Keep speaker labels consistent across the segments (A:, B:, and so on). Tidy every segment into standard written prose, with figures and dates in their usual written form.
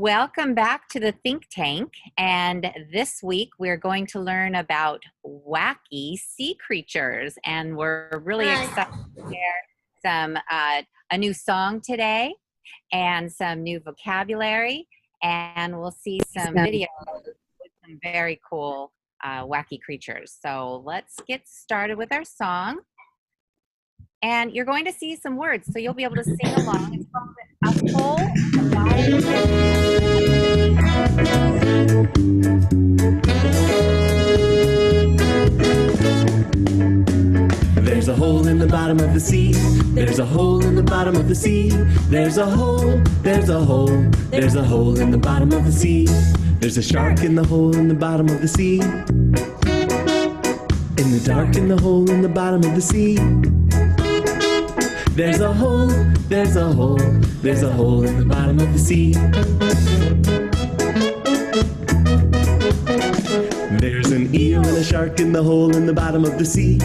A: Welcome back to the Think Tank, and this week we're going to learn about wacky sea creatures, and we're really excited to share some a new song today and some new vocabulary, and we'll see some videos with some very cool wacky creatures. So let's get started with our song. And you're going to see some words, so you'll be able to sing along. It's called A Hole in the Bottom of
B: the Sea. There's a hole in the bottom of the sea. There's a hole in the bottom of the sea. There's a hole, there's a hole, there's a hole in the bottom of the sea. There's a shark in the hole in the bottom of the sea. In the dark in the hole in the bottom of the sea. There's a hole, there's a hole, there's a hole in the bottom of the sea. There's an eel and a shark in the hole in the bottom of the sea.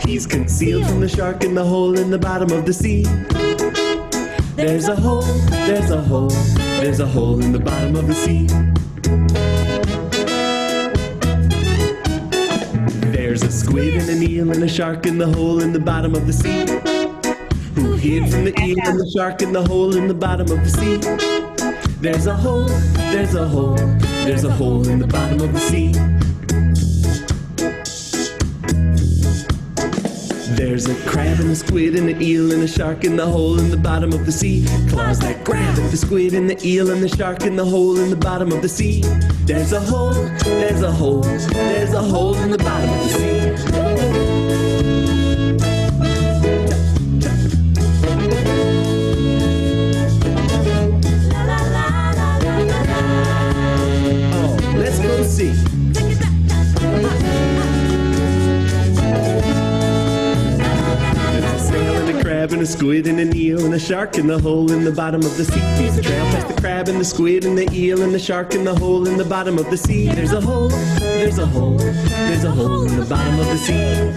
B: He's concealed from the shark in the hole in the bottom of the sea. There's a hole, there's a hole, there's a hole in the bottom of the sea. There's a squid and an eel and a shark in the hole in the bottom of the sea. Who hid from the eel and the shark in the hole in the bottom of the sea. There's a hole, there's a hole, there's a hole in the bottom of the sea. There's a crab and a squid and an eel and a shark in the hole in the bottom of the sea. Claws that grab at the squid and the eel and the shark in the hole in the bottom of the sea. There's a hole, there's a hole, there's a hole in the bottom of the sea. Let's go see. There's a snail and a crab and a squid and an eel and a shark in the hole in the bottom of the sea. He's a trail past the crab and the squid and the eel and the shark in the hole in the bottom of the sea. There's a hole, there's a hole, there's a hole in the bottom of the sea.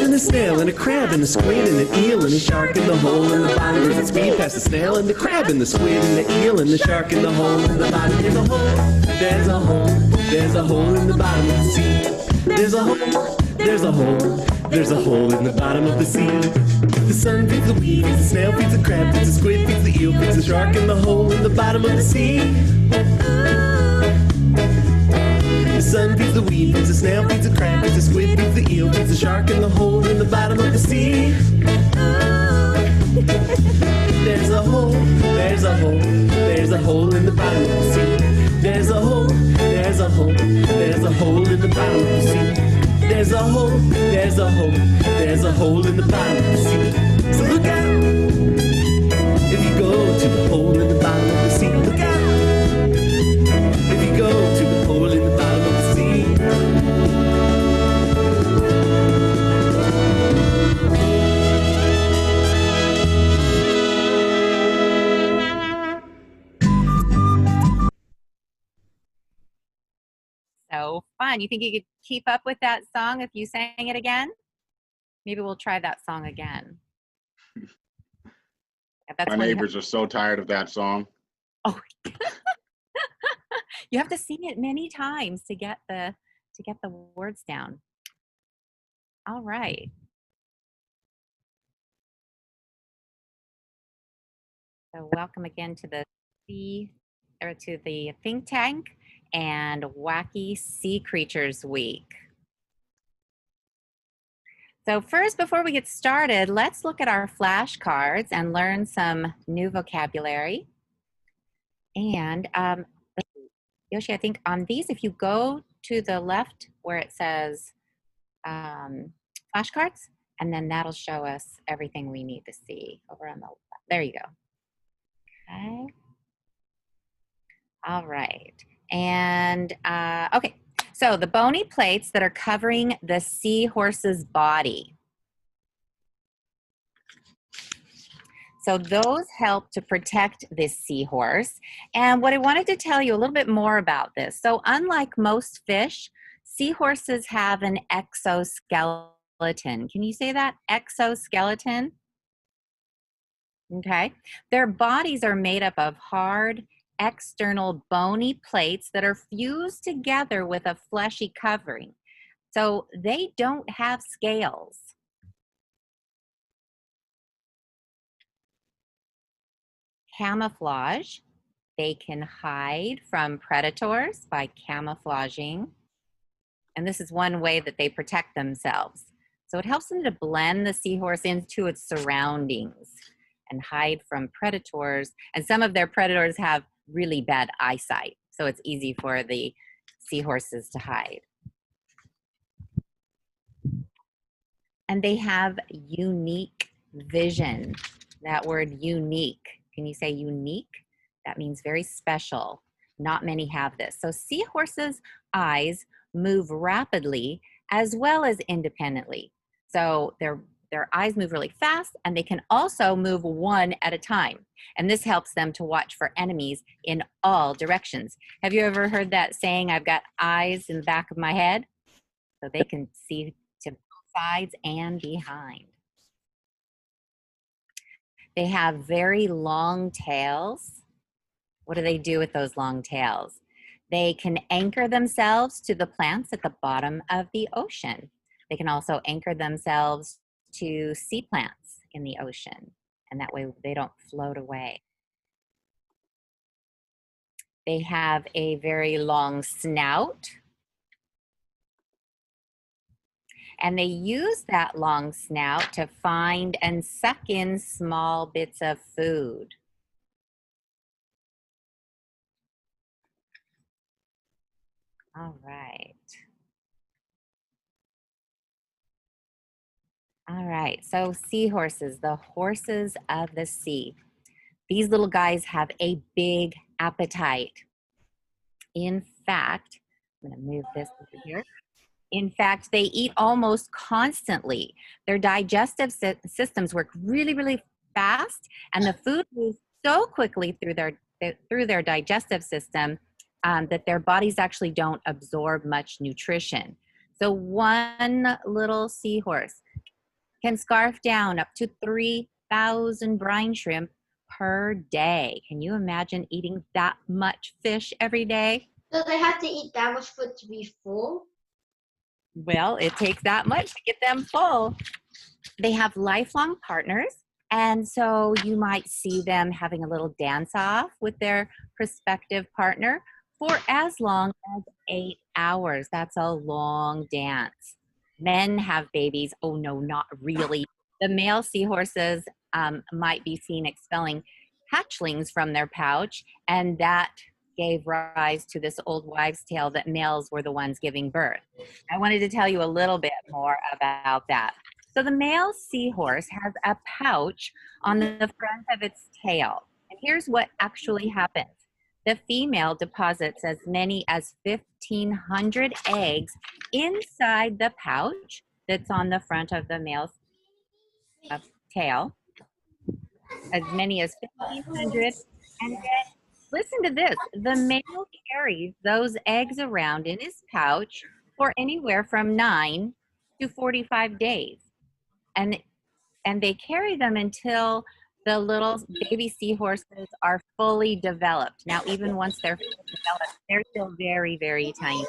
B: A snail and a crab and a squid and an eel and a shark in the hole in the bottom. There's a speed past the snail and the crab and the squid and the eel and the shark in the hole in the bottom. There's a hole, there's a hole, there's a hole in the bottom of the sea. There's a hole, there's a hole, there's a hole in the bottom of the sea. The sun feeds the weed, feeds the snail, feeds the crab, feeds the squid, feeds the eel, feeds the shark in the hole in the bottom of the sea. The sun feeds the weed, feeds the snail, feeds the crab, feeds the squid, feeds the eel, feeds the shark in the hole in the bottom of the sea. There's a hole, there's a hole, there's a hole in the bottom of the sea. There's a hole, there's a hole, there's a hole in the bottom of the sea. There's a hole, there's a hole, there's a hole in the bottom of the sea. So look out! If you go to the hole in the bottom of the sea, look out! If you go to the hole in the bottom of the sea.
A: So fun. You think you could keep up with that song if you sang it again? Maybe we'll try that song again.
C: My neighbors are so tired of that song.
A: Oh. You have to sing it many times to get the words down. All right. So welcome again to the Think Tank and Wacky Sea Creatures Week. So first, before we get started, let's look at our flashcards and learn some new vocabulary. And Yoshi, I think on these, if you go to the left where it says flashcards, and then that'll show us everything we need to see over on the left. There you go. Okay. All right. And okay, so the bony plates that are covering the seahorse's body. So those help to protect this seahorse. And what I wanted to tell you a little bit more about this. So unlike most fish, Seahorses have an exoskeleton. Can you say that? Exoskeleton? Okay. Their bodies are made up of hard, external bony plates that are fused together with a fleshy covering. So they don't have scales. Camouflage. They can hide from predators by camouflaging. And this is one way that they protect themselves. So it helps them to blend the seahorse into its surroundings and hide from predators. And some of their predators have really bad eyesight, so it's easy for the seahorses to hide. And they have unique vision. That word unique. Can you say unique? That means very special. Not many have this. So seahorses' eyes move rapidly as well as independently. So their eyes move really fast, and they can also move one at a time. And this helps them to watch for enemies in all directions. Have you ever heard that saying, I've got eyes in the back of my head? So they can see to both sides and behind. They have very long tails. What do they do with those long tails? They can anchor themselves to the plants at the bottom of the ocean. They can also anchor themselves to sea plants in the ocean, and that way they don't float away. They have a very long snout, and they use that long snout to find and suck in small bits of food. All right. All right, so seahorses, the horses of the sea. These little guys have a big appetite. In fact, I'm gonna move this over here. In fact, they eat almost constantly. Their digestive systems work really, really fast, and the food moves so quickly through their digestive system that their bodies actually don't absorb much nutrition. So one little seahorse can scarf down up to 3,000 brine shrimp per day. Can you imagine eating that much fish every day?
D: So they have to eat that much food to be full?
A: Well, it takes that much to get them full. They have lifelong partners, and so you might see them having a little dance off with their prospective partner for as long as 8 hours. That's a long dance. Men have babies. Oh, no, not really. The male seahorses might be seen expelling hatchlings from their pouch, and that gave rise to this old wives' tale that males were the ones giving birth. I wanted to tell you a little bit more about that. So the male seahorse has a pouch on the front of its tail. And here's what actually happens. The female deposits as many as 1,500 eggs inside the pouch that's on the front of the male's tail. As many as 1,500. And then, listen to this. The male carries those eggs around in his pouch for anywhere from 9 to 45 days. And they carry them until the little baby seahorses are fully developed. Now, even once they're fully developed, they're still very, very tiny.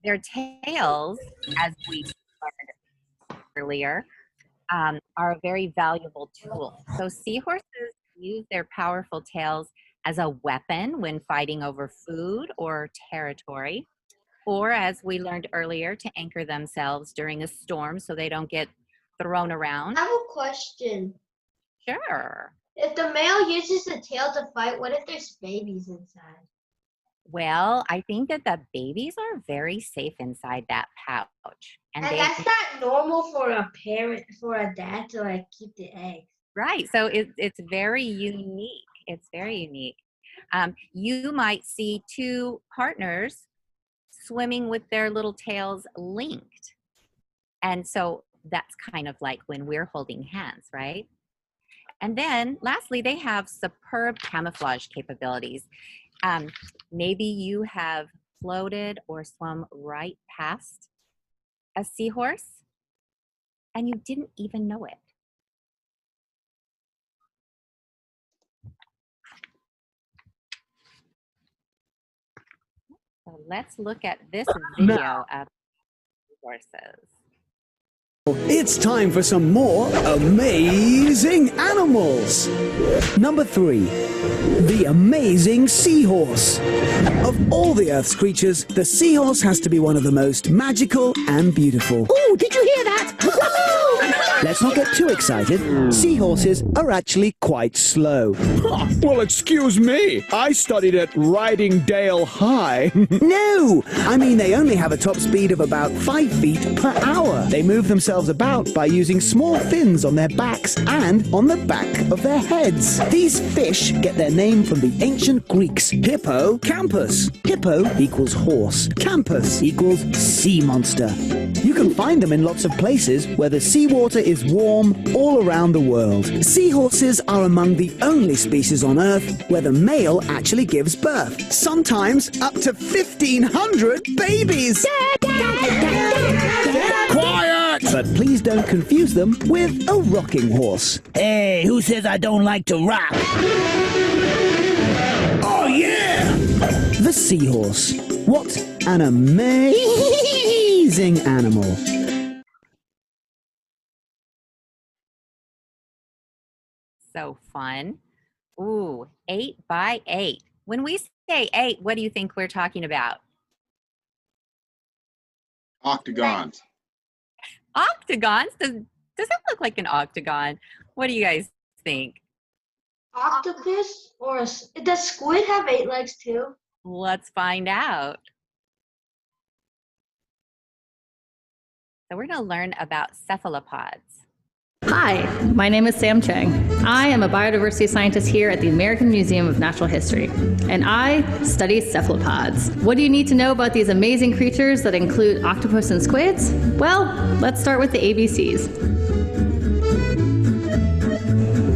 A: Their tails, as we learned earlier, are a very valuable tool. So seahorses use their powerful tails as a weapon when fighting over food or territory, or as we learned earlier, to anchor themselves during a storm so they don't get thrown around.
D: I have a question.
A: Sure.
D: If the male uses the tail to fight, what if there's babies inside?
A: Well, I think that the babies are very safe inside that pouch.
D: And that's not normal for a parent, for a dad to like keep the eggs.
A: Right. So it's very unique. It's very unique. You might see two partners swimming with their little tails linked. And so that's kind of like when we're holding hands, right? And then lastly, they have superb camouflage capabilities. Maybe you have floated or swum right past a seahorse and you didn't even know it? So let's look at this video of seahorses.
B: It's time for some more amazing animals. Number 3, the amazing seahorse. Of all the Earth's creatures, the seahorse has to be one of the most magical and beautiful.
E: Oh, did you hear that?
B: Let's not get too excited. Seahorses are actually quite slow.
F: Well, excuse me. I studied at Ridingdale High.
B: No! I mean, they only have a top speed of about 5 feet per hour. They move themselves about by using small fins on their backs and on the back of their heads. These fish get their name from the ancient Greeks. Hippocampus. Hippo equals horse. Campus equals sea monster. You can find them in lots of places where the seawater is warm all around the world. Seahorses are among the only species on Earth where the male actually gives birth. Sometimes up to 1,500 babies.
F: Quiet!
B: But please don't confuse them with a rocking horse.
E: Hey, who says I don't like to rock?
F: Oh, yeah!
B: The seahorse. What an amazing animal.
A: So fun. Ooh, 8 by 8. When we say 8, what do you think we're talking about?
C: Octagons.
A: Octagons? Does that look like an octagon? What do you guys think?
D: Octopus or does squid have 8 legs too?
A: Let's find out. So we're going to learn about cephalopods.
G: Hi, my name is Sam Chang. I am a biodiversity scientist here at the American Museum of Natural History, and I study cephalopods. What do you need to know about these amazing creatures that include octopus and squids? Well, let's start with the ABCs.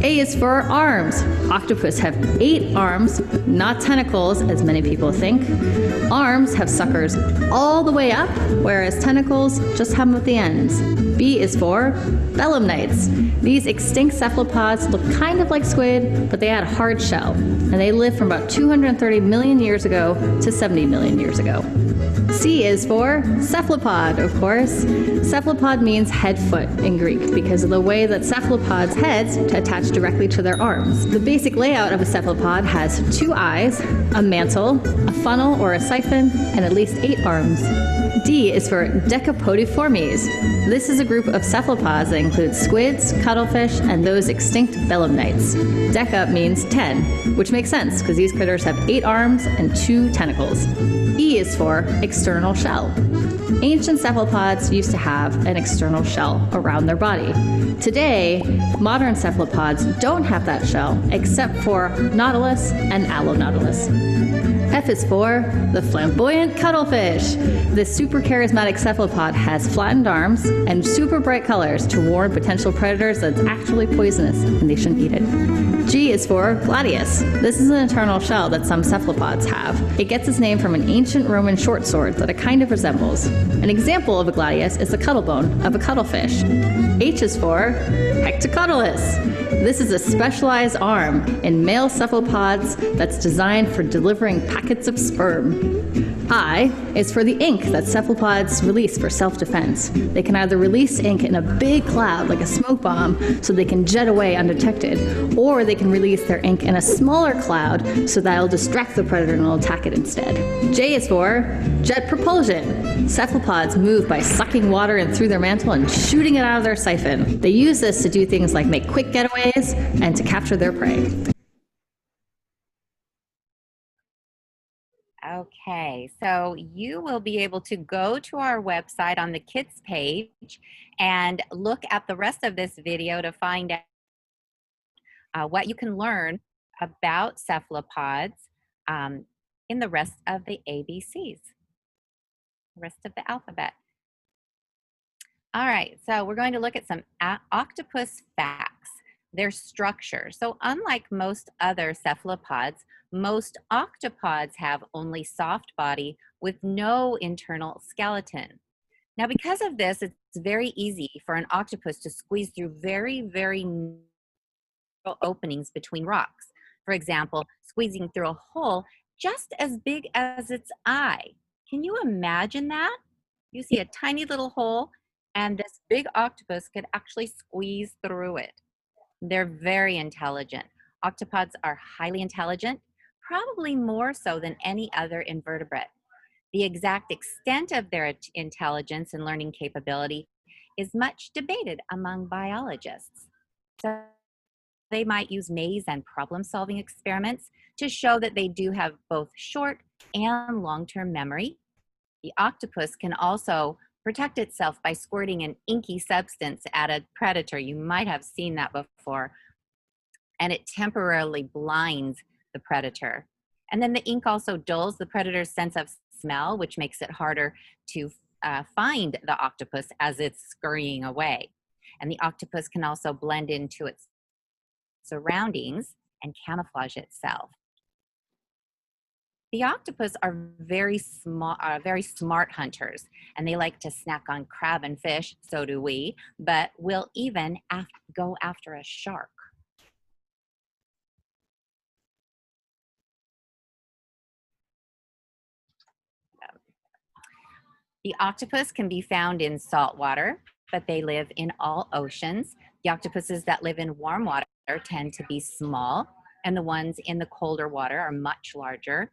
G: A is for arms. Octopus have 8 arms, not tentacles, as many people think. Arms have suckers all the way up, whereas tentacles just have them at the ends. B is for belemnites. These extinct cephalopods look kind of like squid, but they had a hard shell, and they lived from about 230 million years ago to 70 million years ago. C is for cephalopod, of course. Cephalopod means head foot in Greek because of the way that cephalopods' heads attach directly to their arms. The basic layout of a cephalopod has 2 eyes, a mantle, a funnel or a siphon, and at least 8 arms. D is for Decapodiformes. This is a group of cephalopods that includes squids, cuttlefish, and those extinct belemnites. Deca means 10, which makes sense because these critters have 8 arms and 2 tentacles. E is for external shell. Ancient cephalopods used to have an external shell around their body. Today, modern cephalopods don't have that shell except for Nautilus and Allonautilus. F is for the flamboyant cuttlefish. This super charismatic cephalopod has flattened arms and super bright colors to warn potential predators that it's actually poisonous and they shouldn't eat it. G is for gladius. This is an internal shell that some cephalopods have. It gets its name from an ancient Roman short sword that it kind of resembles. An example of a gladius is the cuttlebone of a cuttlefish. H is for hectocotylus. This is a specialized arm in male cephalopods that's designed for delivering packets of sperm. I is for the ink that cephalopods release for self-defense. They can either release ink in a big cloud like a smoke bomb so they can jet away undetected, or they can release their ink in a smaller cloud so that it'll distract the predator and it'll attack it instead. J is for jet propulsion. Cephalopods move by sucking water in through their mantle and shooting it out of their siphon. They use this to do things like make quick getaways and to capture their prey.
A: Okay, so you will be able to go to our website on the kids page and look at the rest of this video to find out what you can learn about cephalopods in the rest of the ABCs, the rest of the alphabet. All right, so we're going to look at some octopus facts. their structure. So unlike most other cephalopods, most octopods have only soft body with no internal skeleton. Now, because of this, it's very easy for an octopus to squeeze through very, very narrow openings between rocks. For example, squeezing through a hole just as big as its eye. Can you imagine that? You see a tiny little hole, and this big octopus could actually squeeze through it. They're very intelligent. Octopods are highly intelligent, probably more so than any other invertebrate. The exact extent of their intelligence and learning capability is much debated among biologists. So they might use maze and problem-solving experiments to show that they do have both short and long-term memory. The octopus can also protect itself by squirting an inky substance at a predator. You might have seen that before. And it temporarily blinds the predator. And then the ink also dulls the predator's sense of smell, which makes it harder to find the octopus as it's scurrying away. And the octopus can also blend into its surroundings and camouflage itself. The octopus are very smart hunters, and they like to snack on crab and fish, so do we, but will even go after a shark. The octopus can be found in salt water, but they live in all oceans. The octopuses that live in warm water tend to be small, and the ones in the colder water are much larger.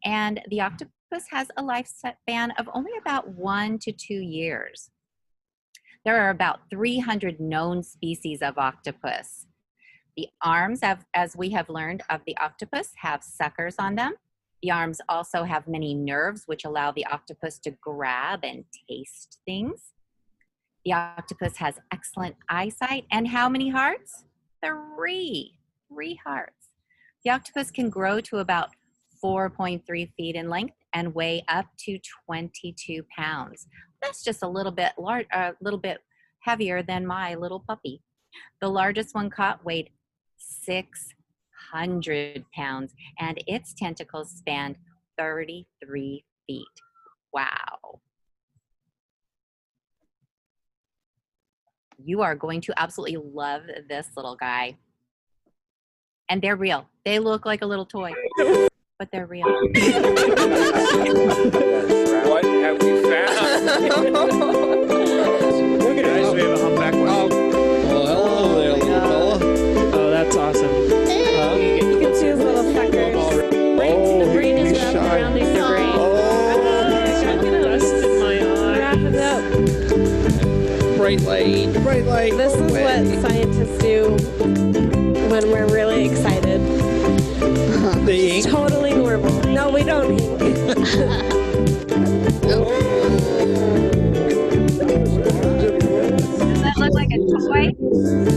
A: And the octopus has a lifespan of only about 1 to 2 years. There are about 300 known species of octopus. The arms, as we have learned of the octopus, have suckers on them. The arms also have many nerves, which allow the octopus to grab and taste things. The octopus has excellent eyesight. And how many hearts? 3 hearts. The octopus can grow to about 4.3 feet in length and weigh up to 22 pounds. That's just a little bit heavier than my little puppy. The largest one caught weighed 600 pounds, and its tentacles spanned 33 feet. Wow. You are going to absolutely love this little guy. And they're real. They look like a little toy, but they're real.
H: What have we found?
F: Look at us, we have a humpback one.
I: Well, hello there, little fella.
F: Oh, that's awesome.
J: You can see his little suckers. The brain is surrounding the brain.
F: Dust in my eye.
J: Wrap it up.
I: Bright light, bright light.
J: This is what scientists do when we're really excited.
I: The ink.
J: It's totally normal. No, we don't ink.
A: Does that look like a toy?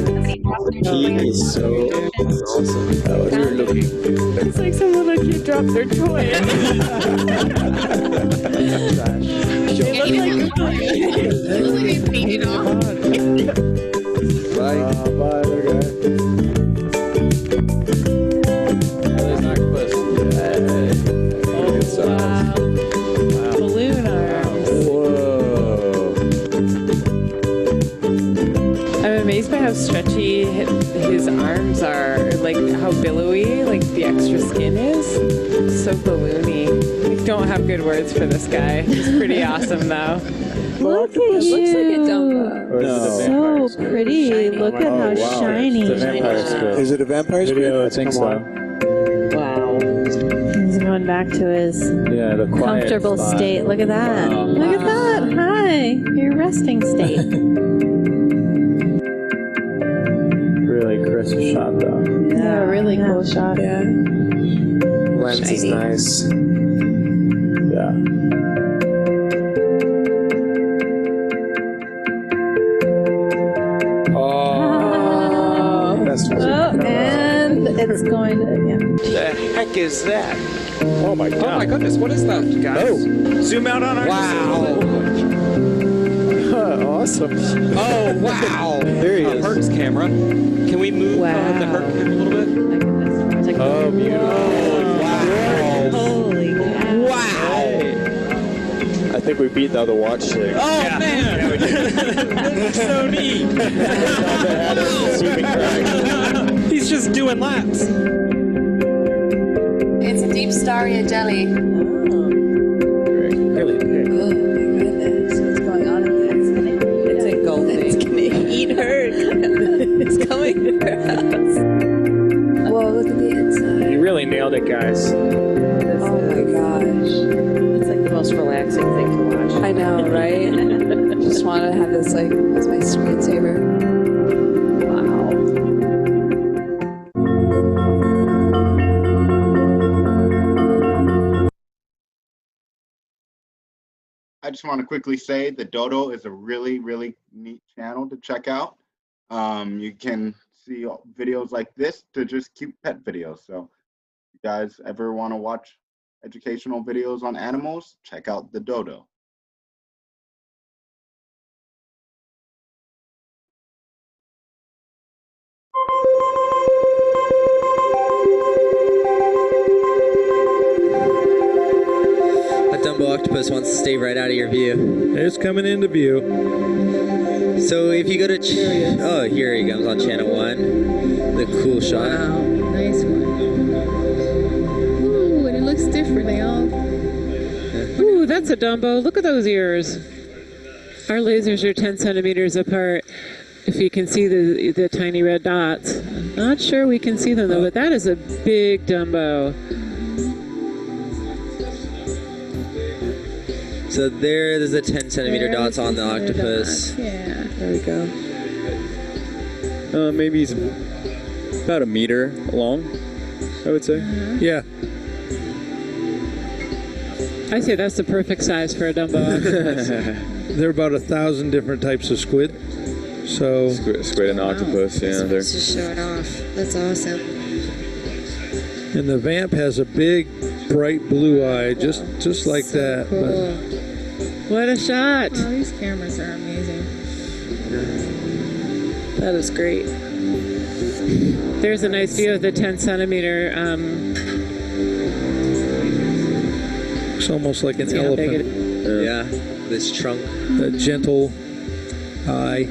A: Somebody dropped their toy.
I: He is so awesome. That was weird looking.
J: It's like some little kid dropped their toy.
I: Bye.
F: Bye, there, guy.
I: There's an octopus.
F: Wow.
J: Balloon arms.
F: Whoa.
J: I'm amazed by how stretchy his arms are, like how billowy, like the extra skin is. So balloony. I don't have good words for this guy. He's pretty awesome though. Look at you. Looks like a Dumbo.
F: No.
J: So pretty. Look at how shiny.
F: It's a vampire squid.
I: Is it a vampire squid?
F: I think so.
J: Wow. He's going back to his
F: Yeah, the quiet
J: comfortable
F: spot.
J: state. Look at that.
F: Wow.
J: Look at that. Hi. Your resting state.
F: Really crisp shot, though.
J: Yeah, really cool shot. Yeah.
I: Lens is nice.
F: Yeah.
I: Oh, that's
J: And it's going to, yeah.
H: The heck is that?
F: Oh my god.
H: Oh my goodness, what is that, guys?
F: Oh. Zoom out on our
H: Wow.
I: awesome.
H: Oh, wow.
I: There he is.
H: Herc's camera. Can we move the Herc camera a little bit?
I: Oh, beautiful.
H: Wow.
J: Holy cow.
H: Wow.
I: I think we beat the other watch chick.
H: Oh, man. That's so neat. He's just doing laps.
K: It's a deep starry jelly.
I: Really big.
K: Oh my goodness, what's going on in there?
J: It's engulfing.
K: It's gonna eat her. It's coming to her house. Whoa, look at the inside.
I: You really nailed it, guys.
K: Oh my gosh.
J: It's like the most relaxing thing to watch.
K: I know, right? Just want to have this like as my screensaver. Wow.
C: I just want to quickly say that Dodo is a really, really neat channel to check out. You can see videos like this to just cute pet videos. So if you guys ever want to watch educational videos on animals, check out the Dodo.
L: A Dumbo octopus wants to stay right out of your view.
F: It's coming into view.
L: So if you go to, oh, here he comes on channel 1. The cool shot.
G: Wow, nice one. Ooh, and it looks different. They all.
J: Ooh, that's a Dumbo. Look at those ears. Our lasers are 10 centimeters apart. If you can see the tiny red dots. Not sure we can see them though, but that is a big Dumbo.
L: So there's the 10 centimeter
G: There
L: dots
G: we
L: on the
G: can see
L: octopus.
G: dots. Yeah.
J: There we go.
F: Maybe he's about a meter long, I would say. Yeah.
J: I say that's the perfect size for a Dumbo octopus.
F: There are about 1,000 different types of squid. So
I: Squid and octopus, yeah. They're
K: Just show it off. That's awesome.
F: and the Vamp has a big, bright blue eye, just like that.
G: Cool.
J: What a shot.
G: Oh, these cameras are amazing.
J: That is great. There's a nice view of the 10 centimeter.
F: It's almost like an
J: See how big
F: elephant.
L: Yeah, this trunk.
F: A gentle eye.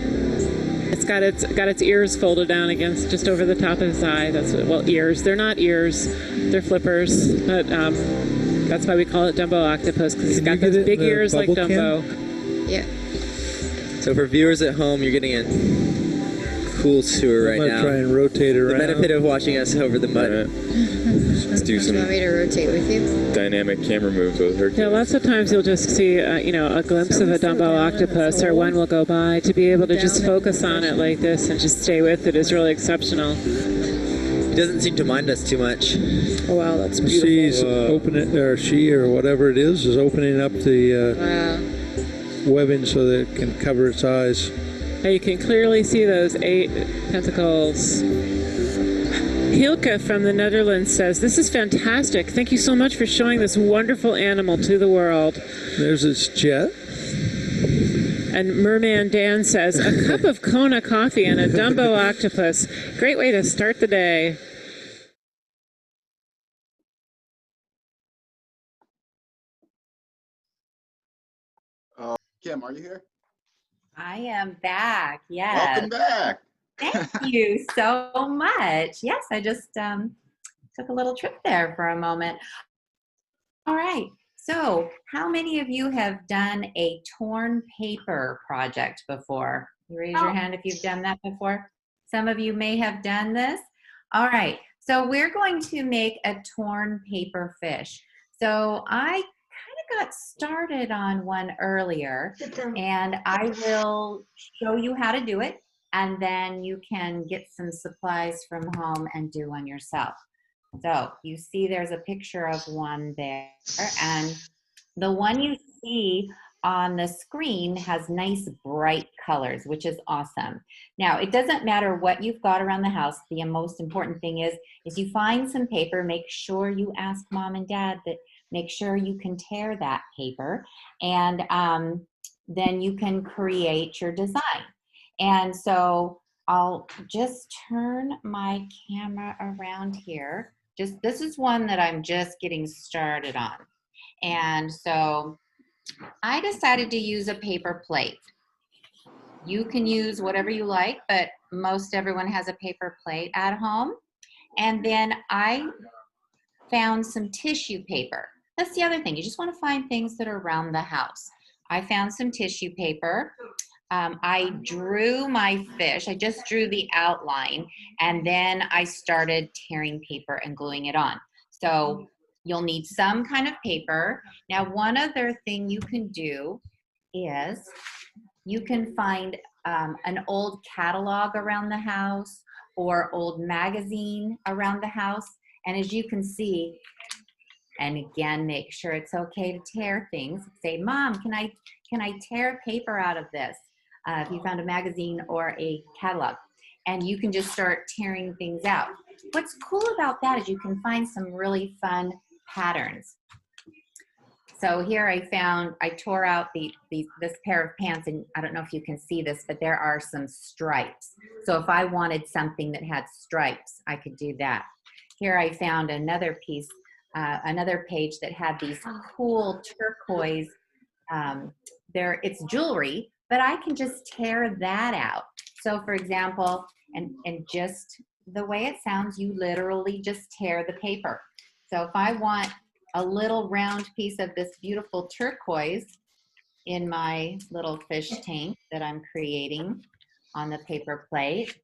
J: It's got its ears folded down against just over the top of his eye. That's what, well, ears. They're not ears. They're flippers. But that's why we call it Dumbo octopus, because he's got those big ears like Dumbo.
K: Yeah.
L: So for viewers at home, you're getting a cool tour right
F: I'm
L: now.
F: gonna try and rotate
L: The
F: around.
L: benefit of watching us over the mud.
I: Let's do
K: Do you want me to rotate with you?
I: dynamic camera moves with Herc.
J: Yeah, lots of times you'll just see, a glimpse of a Dumbo octopus, or one will go by. To be able to just focus on it like this and just stay with it is really exceptional.
L: He doesn't seem to mind us too much.
J: Oh, wow, that's beautiful.
F: She's opening, or she, or whatever it is opening up the
K: Wow.
F: webbing so that it can cover its eyes.
J: And you can clearly see those 8 tentacles. Hilke from the Netherlands says, "This is fantastic. Thank you so much for showing this wonderful animal to the world."
F: There's its jet.
J: And Merman Dan says, "A cup of Kona coffee and a Dumbo octopus. Great way to start the day."
C: Kim, are you here?
A: I am back. Yes.
C: Welcome back.
A: Thank you so much. Yes, I just took a little trip there for a moment. All right. So how many of you have done a torn paper project before? You raise your hand if you've done that before. Some of you may have done this. All right. So we're going to make a torn paper fish. So I kind of got started on one earlier, and I will show you how to do it. And then you can get some supplies from home and do one yourself. So you see there's a picture of one there, and the one you see on the screen has nice bright colors, which is awesome. Now, it doesn't matter what you've got around the house. The most important thing is you find some paper, make sure you ask mom and dad that, make sure you can tear that paper. And then you can create your design. And so I'll just turn my camera around here. This is one that I'm just getting started on. And so I decided to use a paper plate. You can use whatever you like, but most everyone has a paper plate at home. And then I found some tissue paper. That's the other thing. You just want to find things that are around the house. I found some tissue paper. I drew my fish. I just drew the outline, and then I started tearing paper and gluing it on. So you'll need some kind of paper. Now, one other thing you can do is you can find an old catalog around the house or old magazine around the house. And as you can see, and again, make sure it's okay to tear things. Say, Mom, can I tear paper out of this? If you found a magazine or a catalog, and you can just start tearing things out. What's cool about that is you can find some really fun patterns. So here I tore out this pair of pants, and I don't know if you can see this, but there are some stripes. So if I wanted something that had stripes, I could do that. Here I found another piece, another page that had these cool turquoise, it's jewelry, but I can just tear that out. So for example, and just the way it sounds, you literally just tear the paper. So if I want a little round piece of this beautiful turquoise in my little fish tank that I'm creating on the paper plate,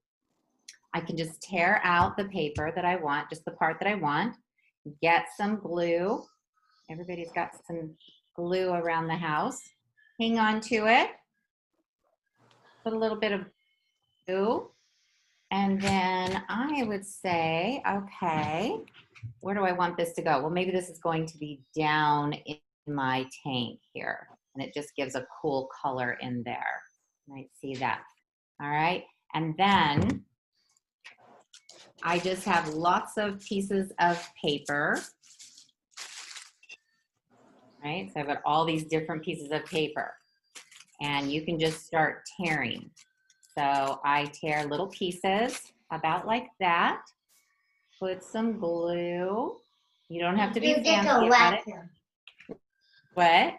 A: I can just tear out the paper that I want, just the part that I want, get some glue. Everybody's got some glue around the house. Hang on to it. Put a little bit of glue. And then I would say, okay, where do I want this to go? Well, maybe this is going to be down in my tank here. And it just gives a cool color in there. You might see that. All right. And then I just have lots of pieces of paper. Right. So I've got all these different pieces of paper. And you can just start tearing. So I tear little pieces about like that. Put some glue. You don't have to be fancy about it. What?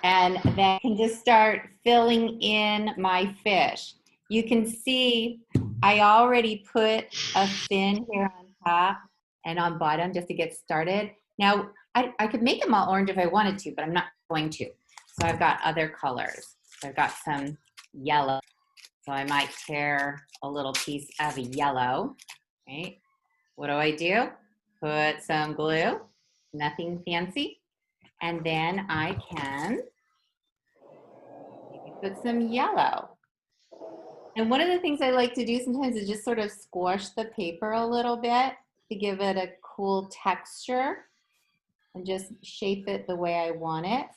A: And then I can just start filling in my fish. You can see I already put a fin here on top and on bottom just to get started. Now, I could make them all orange if I wanted to, but I'm not going to. So I've got other colors. So I've got some yellow. So I might tear a little piece of yellow, right? What do? Put some glue, nothing fancy. And then I can put some yellow. And one of the things I like to do sometimes is just sort of squash the paper a little bit to give it a cool texture and just shape it the way I want it.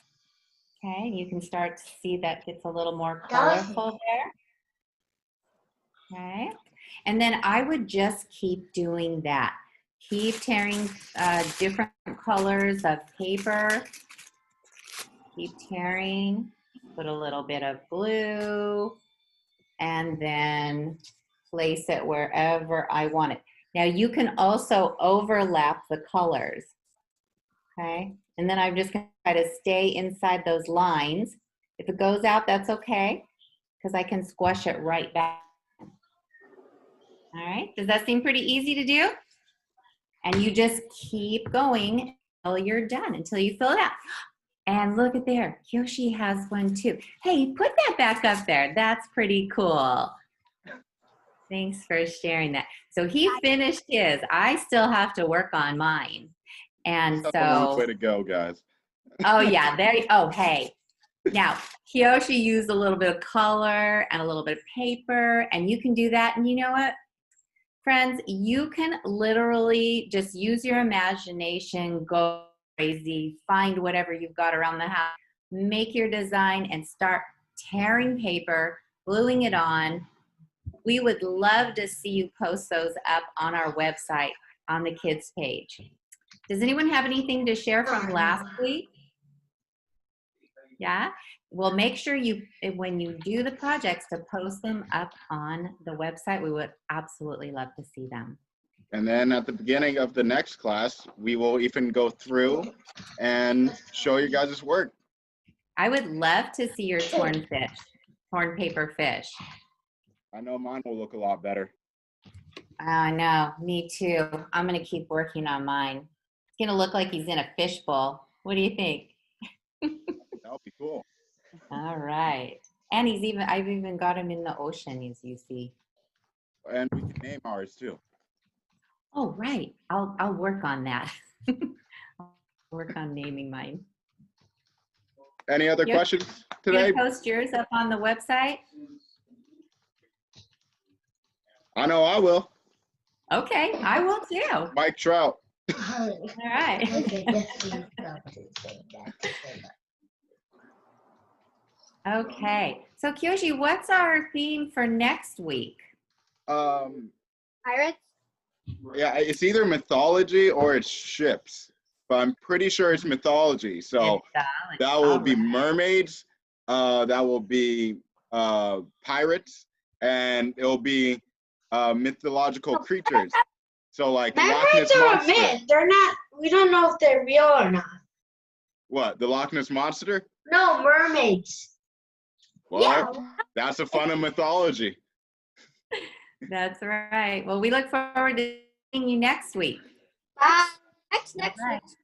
A: Okay, you can start to see that gets a little more colorful there. Okay, and then I would just keep doing that. Keep tearing different colors of paper. Keep tearing, put a little bit of glue, and then place it wherever I want it. Now you can also overlap the colors, okay? And then I'm just gonna try to stay inside those lines. If it goes out, that's okay, because I can squash it right back. All right, does that seem pretty easy to do? And you just keep going until you're done, until you fill it out. And look at there, Yoshi has one too. Hey, put that back up there. That's pretty cool. Thanks for sharing that. So he finished his. I still have to work on mine. And
C: That's a long way
A: so,
C: to go, guys.
A: oh yeah, oh, hey. Now, Kiyoshi used a little bit of color and a little bit of paper, and you can do that. And you know what, friends, you can literally just use your imagination, go crazy, find whatever you've got around the house, make your design and start tearing paper, gluing it on. We would love to see you post those up on our website on the kids page. Does anyone have anything to share from last week? Yeah. Well, make sure you, when you do the projects, to post them up on the website. We would absolutely love to see them.
C: And then at the beginning of the next class, we will even go through and show you guys' work.
A: I would love to see your torn paper fish.
C: I know mine will look a lot better.
A: I know, me too. I'm gonna keep working on mine. It's gonna look like he's in a fishbowl. What do you think?
C: That would be cool.
A: All right. And I've even got him in the ocean, as you see.
C: And we can name ours too.
A: Oh, right. I'll work on that. I'll work on naming mine.
C: Any other questions today?
A: You gonna post yours up on the website?
C: I know I will.
A: Okay, I will too.
C: Mike Trout.
A: All right. Okay. So Kyoshi, what's our theme for next week?
D: Pirates?
C: Yeah, it's either mythology or it's ships, but I'm pretty sure it's mythology. So that will be mermaids, that will be pirates, and it'll be mythological creatures. So like Loch Ness
D: Mermaids are a
C: Monster.
D: myth. They're not. We don't know if they're real or not.
C: What, the Loch Ness Monster?
D: No, mermaids.
C: Well,
D: Yeah.
C: that's a fun of mythology.
A: That's right. Well, we look forward to seeing you next week.
D: Bye. Next
A: All right.
D: week.